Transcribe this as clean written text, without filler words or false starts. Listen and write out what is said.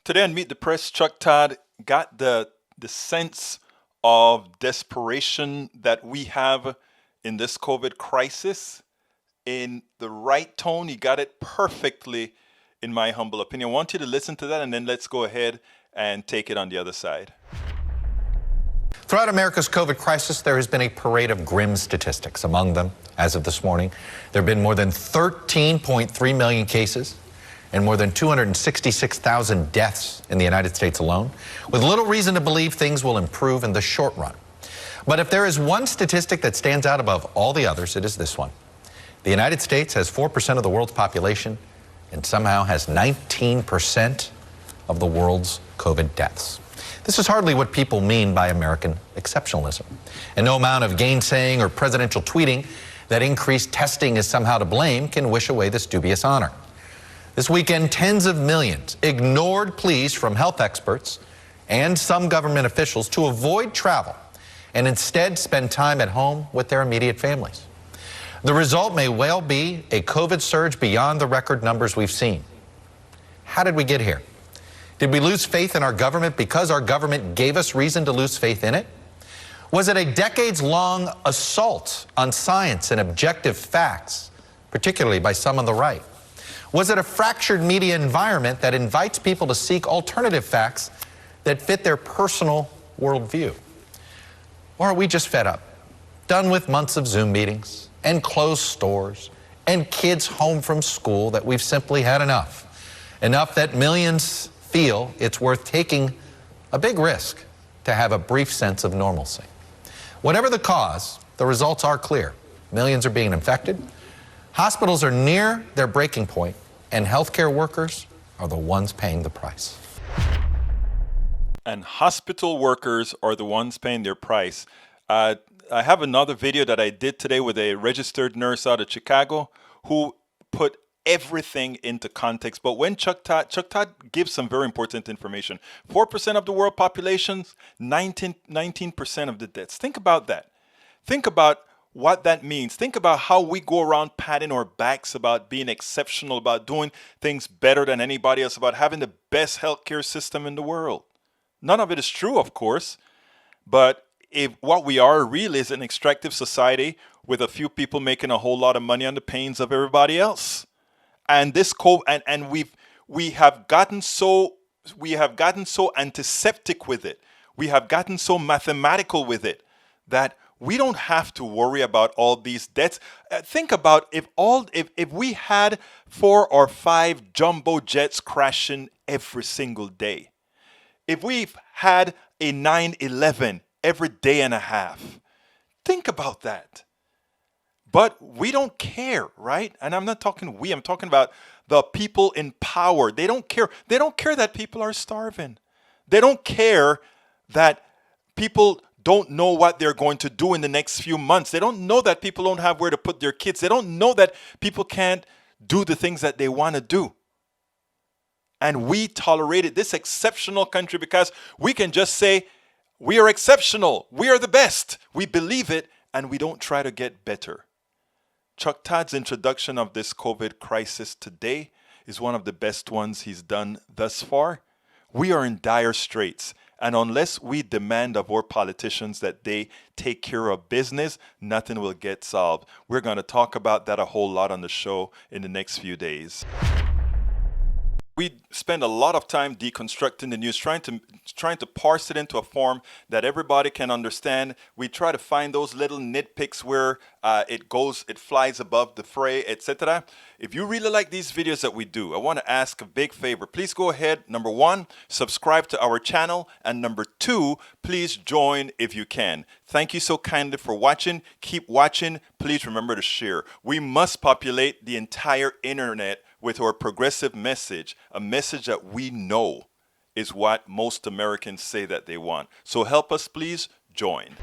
Today on Meet the Press, Chuck Todd got the sense of desperation that we have in this COVID crisis in the right tone. He got it perfectly, in my humble opinion. I want you to listen to that, and then let's go ahead and take it on the other side. Throughout America's COVID crisis, there has been a parade of grim statistics. Among them, as of this morning, there have been more than 13.3 million cases and more than 266,000 deaths in the United States alone, with little reason to believe things will improve in the short run. But if there is one statistic that stands out above all the others, it is this one. The United States has 4% of the world's population and somehow has 19% of the world's COVID deaths. This is hardly what people mean by American exceptionalism. And no amount of gainsaying or presidential tweeting that increased testing is somehow to blame can wish away this dubious honor. This weekend, tens of millions ignored pleas from health experts and some government officials to avoid travel and instead spend time at home with their immediate families. The result may well be a COVID surge beyond the record numbers we've seen. How did we get here? Did we lose faith in our government because our government gave us reason to lose faith in it? Was it a decades-long assault on science and objective facts, particularly by some on the right? Was it a fractured media environment that invites people to seek alternative facts that fit their personal worldview? Or are we just fed up, done with months of Zoom meetings and closed stores and kids home from school, that we've simply had enough? Enough that millions feel it's worth taking a big risk to have a brief sense of normalcy. Whatever the cause, the results are clear. Millions are being infected. Hospitals are near their breaking point, and healthcare workers are the ones paying the price. And hospital workers are the ones paying their price. I have another video that I did today with a registered nurse out of Chicago who put everything into context. But when Chuck Todd gives some very important information. 4% of the world population, 19% of the deaths. Think about that. Think about what that means. Think about how we go around patting our backs about being exceptional, about doing things better than anybody else, about having the best healthcare system in the world. None of it is true, of course, but if what we are really is an extractive society with a few people making a whole lot of money on the pains of everybody else. And this we have gotten so antiseptic with it. We have gotten so mathematical with it that we don't have to worry about all these deaths. Think about if we had 4 or 5 jumbo jets crashing every single day. If we've had a 9/11 every day and a half. Think about that. But we don't care, right? And I'm not talking we, I'm talking about the people in power. They don't care. They don't care that people are starving. They don't care that people don't know what they're going to do in the next few months. They don't know that people don't have where to put their kids. They don't know that people can't do the things that they want to do. And we tolerated this exceptional country because we can just say, we are exceptional. We are the best. We believe it, and we don't try to get better. Chuck Todd's introduction of this COVID crisis today is one of the best ones he's done thus far. We are in dire straits. And unless we demand of our politicians that they take care of business, nothing will get solved. We're going to talk about that a whole lot on the show in the next few days. We spend a lot of time deconstructing the news, trying to parse it into a form that everybody can understand. We try to find those little nitpicks where it flies above the fray, etc. If you really like these videos that we do, I want to ask a big favor. Please go ahead. Number 1, subscribe to our channel. And number 2, please join if you can. Thank you so kindly for watching. Keep watching. Please remember to share. We must populate the entire internet with our progressive message, a message that we know is what most Americans say that they want. So help us, please join.